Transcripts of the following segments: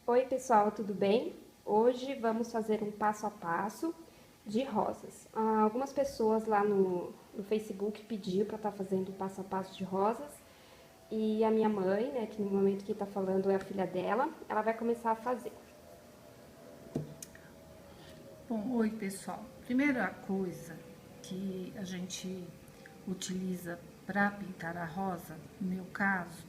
Oi pessoal, tudo bem? Hoje vamos fazer um passo a passo de rosas. Algumas pessoas lá no Facebook pediu para estar fazendo o passo a passo de rosas e a minha mãe, né, que no momento que está falando é a filha dela, ela vai começar a fazer. Bom, oi pessoal. Primeira coisa que a gente utiliza para pintar a rosa, no meu caso,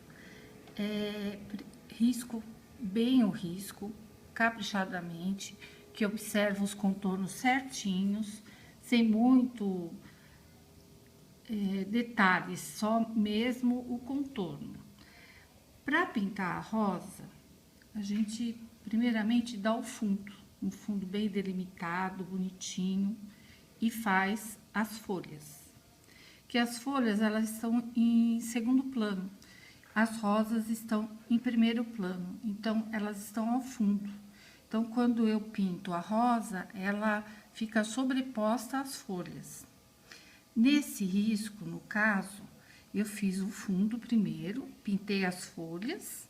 é risco bem o risco, caprichadamente, que observa os contornos certinhos, sem muito detalhes, só mesmo o contorno. Para pintar a rosa, a gente primeiramente dá o fundo, um fundo bem delimitado, bonitinho, e faz as folhas. Que as folhas elas estão em segundo plano, as rosas estão em primeiro plano, então elas estão ao fundo. Então, quando eu pinto a rosa, ela fica sobreposta às folhas. Nesse risco, no caso, eu fiz o fundo primeiro, pintei as folhas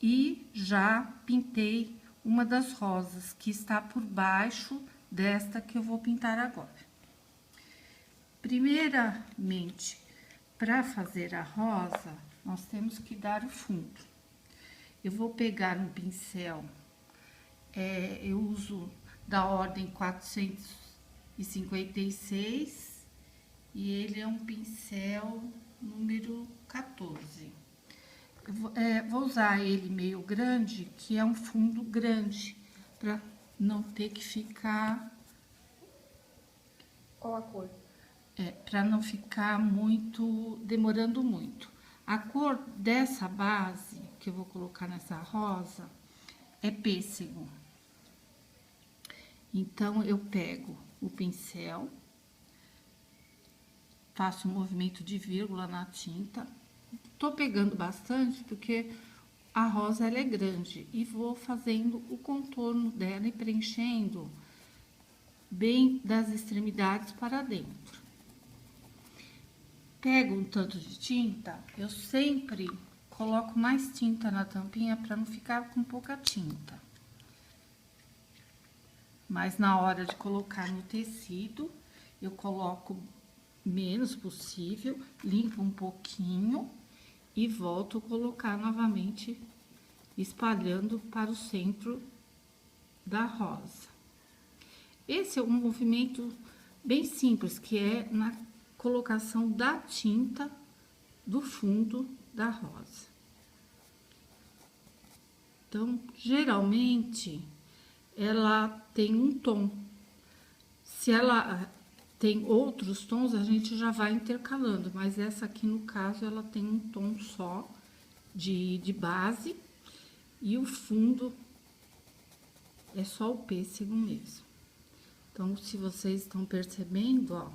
e já pintei uma das rosas que está por baixo desta que eu vou pintar agora. Primeiramente, para fazer a rosa, nós temos que dar o fundo. Eu vou pegar um pincel, eu uso da ordem 456 e ele é um pincel número 14. Vou usar ele meio grande, que é um fundo grande, para não ter que ficar, Qual a cor? para não ficar muito, demorando muito. A cor dessa base que eu vou colocar nessa rosa é pêssego. Então, eu pego o pincel, faço um movimento de vírgula na tinta. Tô pegando bastante porque a rosa ela é grande e vou fazendo o contorno dela e preenchendo bem das extremidades para dentro. Pego um tanto de tinta, eu sempre coloco mais tinta na tampinha para não ficar com pouca tinta. Mas na hora de colocar no tecido, eu coloco menos possível, limpo um pouquinho e volto a colocar novamente, espalhando para o centro da rosa. Esse é um movimento bem simples, que é na colocação da tinta do fundo da rosa. Então, geralmente, ela tem um tom. Se ela tem outros tons, a gente já vai intercalando, mas essa aqui, no caso, ela tem um tom só de base e o fundo é só o pêssego mesmo. Então, se vocês estão percebendo, ó,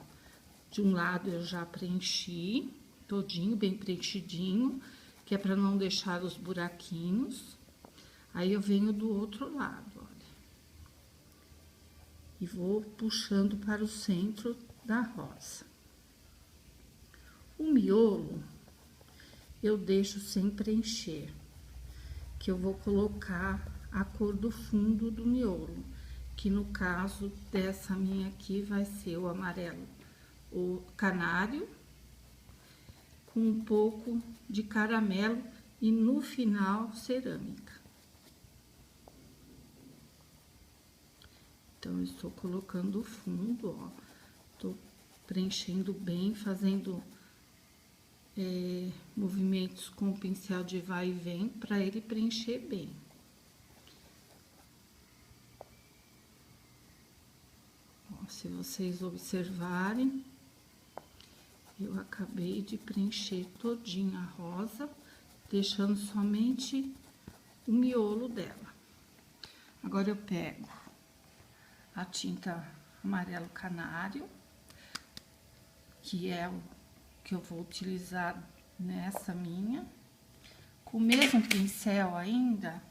de um lado eu já preenchi todinho, bem preenchidinho, que é para não deixar os buraquinhos. Aí, eu venho do outro lado, olha. E vou puxando para o centro da rosa. O miolo, eu deixo sem preencher, que eu vou colocar a cor do fundo do miolo, que no caso dessa minha aqui vai ser o amarelo, o canário, com um pouco de caramelo e no final cerâmica. Então, eu estou colocando o fundo, ó, tô preenchendo bem, fazendo movimentos com o pincel de vai e vem para ele preencher bem. Ó, se vocês observarem, eu acabei de preencher todinha a rosa, deixando somente o miolo dela. Agora, eu pego a tinta amarelo canário, que é o que eu vou utilizar nessa minha. Com o mesmo pincel ainda,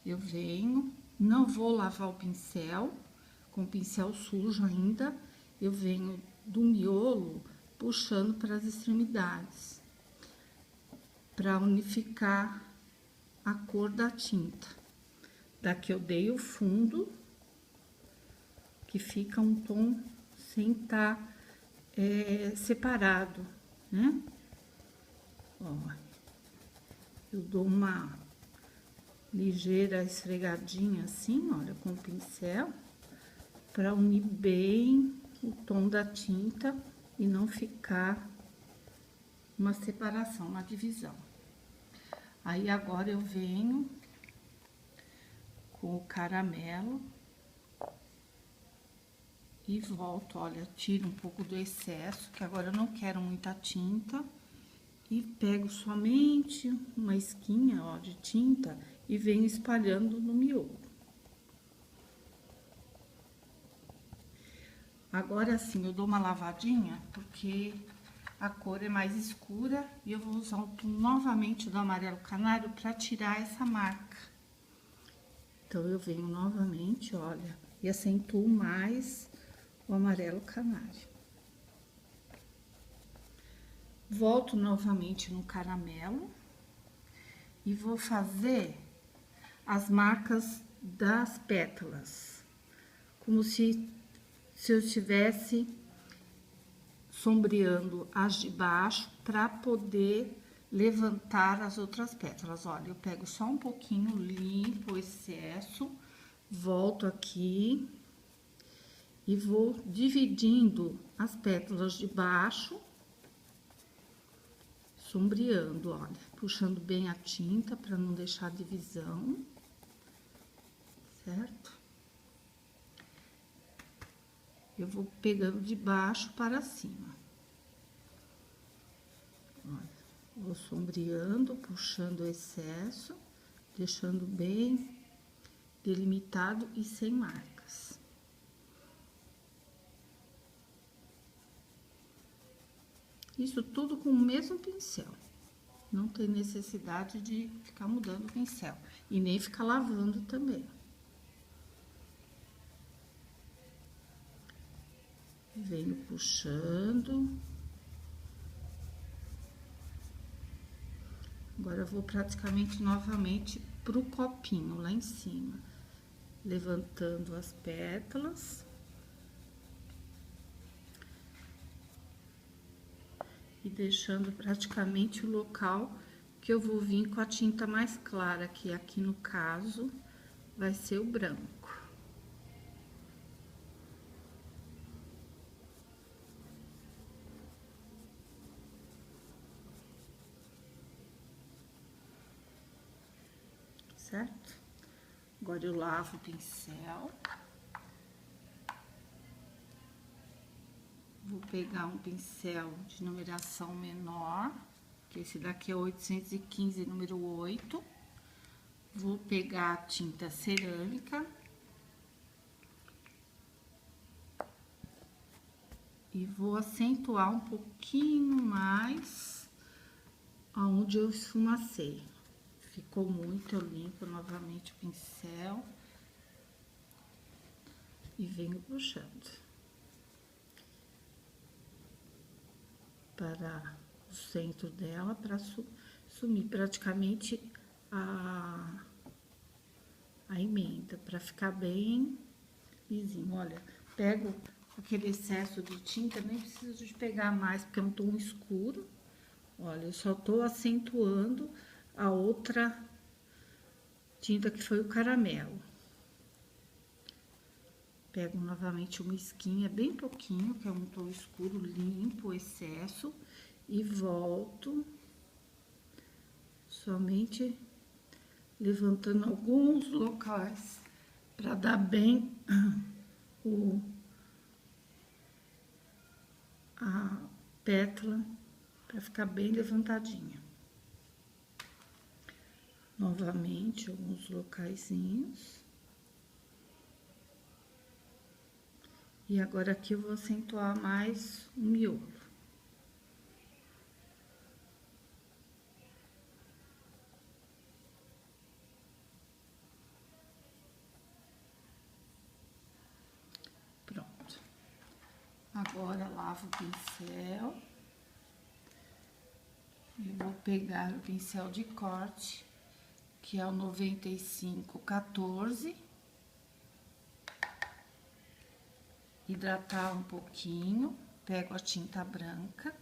eu venho, não vou lavar o pincel, com o pincel sujo ainda, eu venho do miolo puxando para as extremidades, para unificar a cor da tinta. daqui eu dei o fundo, que fica um tom sem estar separado, né? Ó, eu dou uma ligeira esfregadinha assim, olha, com o pincel, para unir bem o tom da tinta e não ficar uma separação, uma divisão. Aí, agora eu venho com o caramelo e volto, olha, tiro um pouco do excesso, que agora eu não quero muita tinta, e pego somente uma esquinha, ó, de tinta e venho espalhando no miolo. Agora sim, eu dou uma lavadinha, porque a cor é mais escura e eu vou usar o tom novamente do amarelo canário para tirar essa marca. Então, eu venho novamente, olha, e acentuo mais o amarelo canário. Volto novamente no caramelo e vou fazer as marcas das pétalas, como se eu estivesse sombreando as de baixo para poder levantar as outras pétalas. Olha, eu pego só um pouquinho, limpo o excesso, volto aqui e vou dividindo as pétalas de baixo, sombreando, olha, puxando bem a tinta para não deixar divisão, certo? Eu vou pegando de baixo para cima. Olha, vou sombreando, puxando o excesso, deixando bem delimitado e sem marcas. Isso tudo com o mesmo pincel. Não tem necessidade de ficar mudando o pincel. E nem ficar lavando também. Venho puxando. Agora, eu vou praticamente novamente pro copinho, lá em cima. Levantando as pétalas. E deixando praticamente o local que eu vou vir com a tinta mais clara, que aqui no caso vai ser o branco. Certo? Agora eu lavo o pincel. Vou pegar um pincel de numeração menor, que esse daqui é 815, número 8. Vou pegar a tinta cerâmica. E vou acentuar um pouquinho mais aonde eu esfumacei. Ficou muito, eu limpo novamente o pincel. E venho puxando para o centro dela, para sumir praticamente a emenda, para ficar bem lisinho. Olha, pego aquele excesso de tinta, nem preciso de pegar mais, porque é um tom escuro. Olha, eu só tô acentuando a outra tinta que foi o caramelo. Pego novamente uma esquinha, bem pouquinho, que é um tom escuro, limpo o excesso e volto somente levantando alguns locais para dar bem a pétala, para ficar bem levantadinha. Novamente, alguns locaizinhos. E agora, aqui eu vou acentuar mais o miolo. Pronto. Agora, lavo o pincel. E vou pegar o pincel de corte, que é o 9514. Hidratar um pouquinho, pego a tinta branca.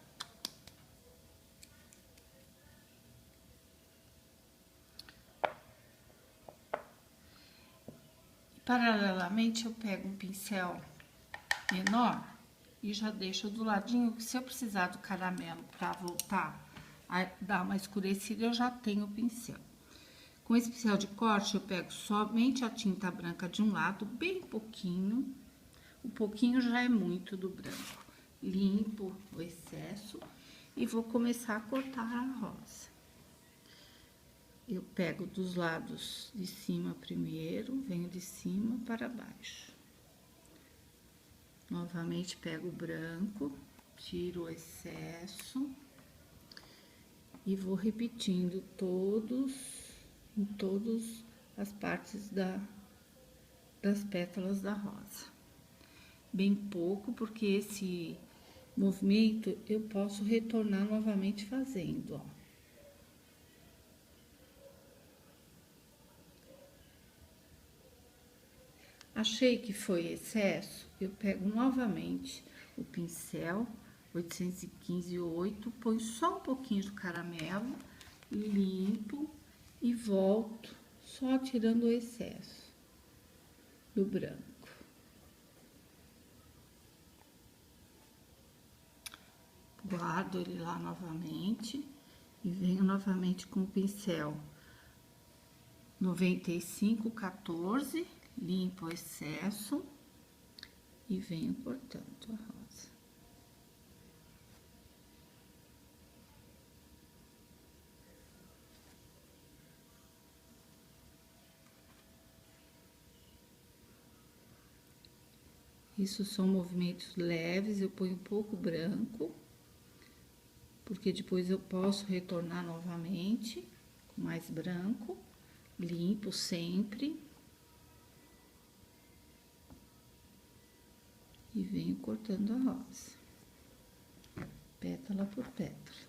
Paralelamente, eu pego um pincel menor e já deixo do ladinho, que se eu precisar do caramelo para voltar a dar uma escurecida, eu já tenho o pincel. Com esse pincel de corte, eu pego somente a tinta branca de um lado, bem pouquinho. O pouquinho já é muito do branco. Limpo o excesso e vou começar a cortar a rosa. Eu pego dos lados de cima primeiro, venho de cima para baixo. Novamente pego o branco, tiro o excesso e vou repetindo em todas as partes das pétalas da rosa. Bem pouco, porque esse movimento eu posso retornar novamente fazendo, ó. Achei que foi excesso, eu pego novamente o pincel 815/8, ponho só um pouquinho de caramelo, limpo e volto só tirando o excesso do branco. Guardo ele lá novamente e venho novamente com o pincel 9514, limpo o excesso e venho cortando a rosa. Isso são movimentos leves, eu ponho um pouco branco, porque depois eu posso retornar novamente com mais branco, limpo sempre. E venho cortando a rosa, pétala por pétala.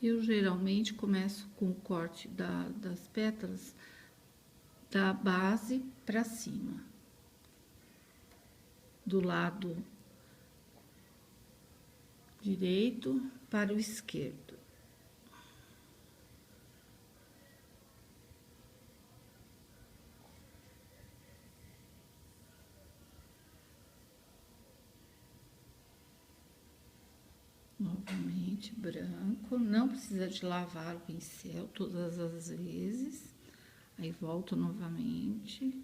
Eu geralmente começo com o corte das pétalas da base para cima, do lado direito para o esquerdo. Novamente branco, não precisa de lavar o pincel todas as vezes. Aí volto novamente.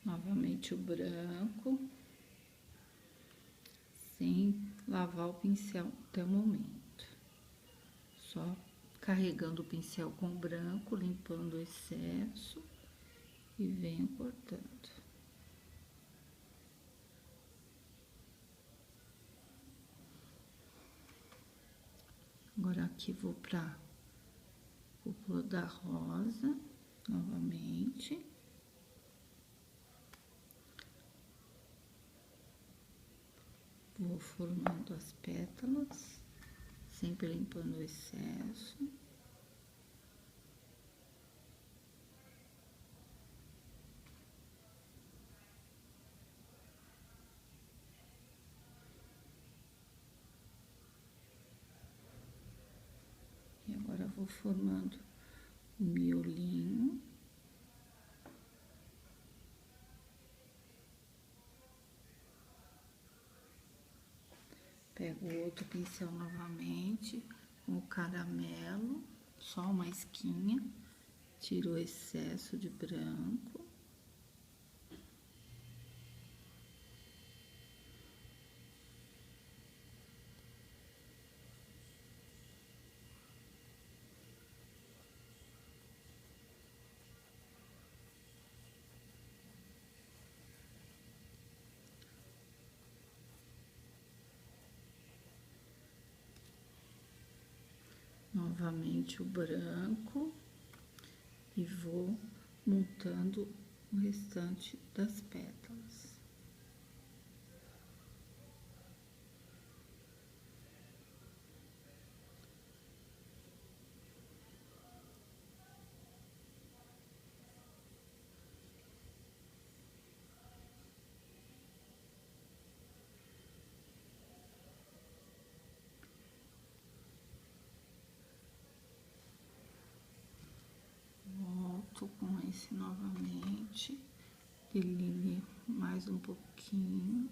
Novamente o branco, sem lavar o pincel até o momento. Só carregando o pincel com branco, limpando o excesso e venho cortando. Agora aqui vou pra cúpula da rosa, novamente. Vou formando as pétalas, sempre limpando o excesso. E agora vou formando o miolinho. Pego o outro pincel novamente, com o caramelo, só uma esquinha, tiro o excesso de branco. Novamente o branco e vou montando o restante das pétalas. esse novamente, delineie mais um pouquinho.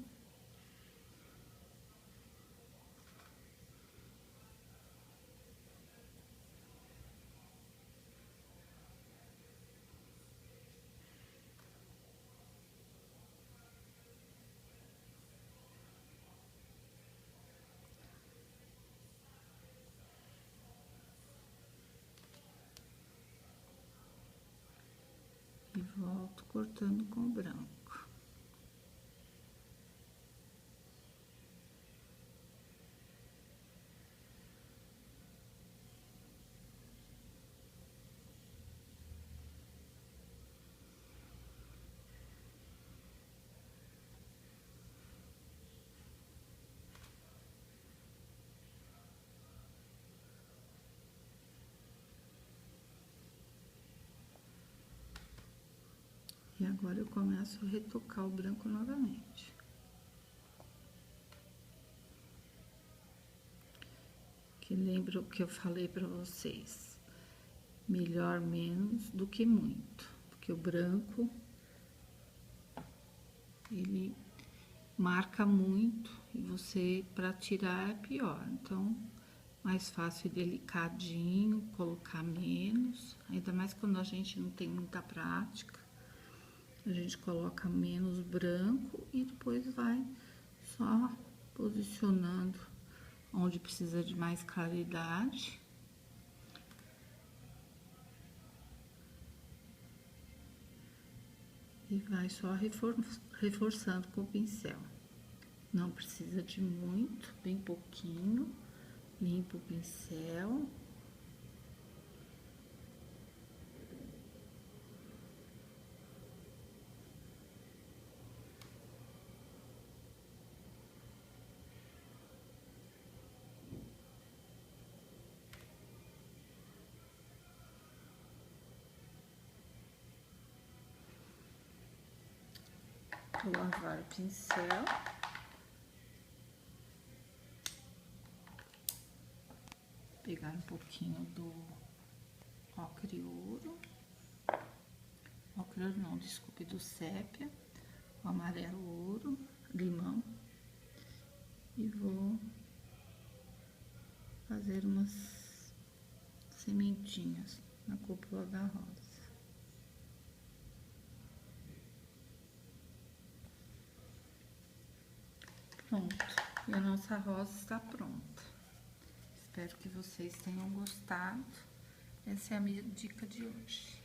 E volto cortando com o branco. E agora eu começo a retocar o branco novamente. Que lembra o que eu falei para vocês. Melhor menos do que muito. Porque o branco, ele marca muito e você, para tirar, é pior. Então, mais fácil e delicadinho, colocar menos. Ainda mais quando a gente não tem muita prática. A gente coloca menos branco e depois vai só posicionando onde precisa de mais claridade. E vai só reforçando com o pincel. Não precisa de muito, bem pouquinho. Limpa o pincel. Vou lavar o pincel. Pegar um pouquinho do ocre ouro. Ocre ouro não, desculpe, do sépia. O amarelo ouro, limão. E vou fazer umas sementinhas na cúpula da rosa. Pronto, e a nossa rosa está pronta. Espero que vocês tenham gostado. Essa é a minha dica de hoje.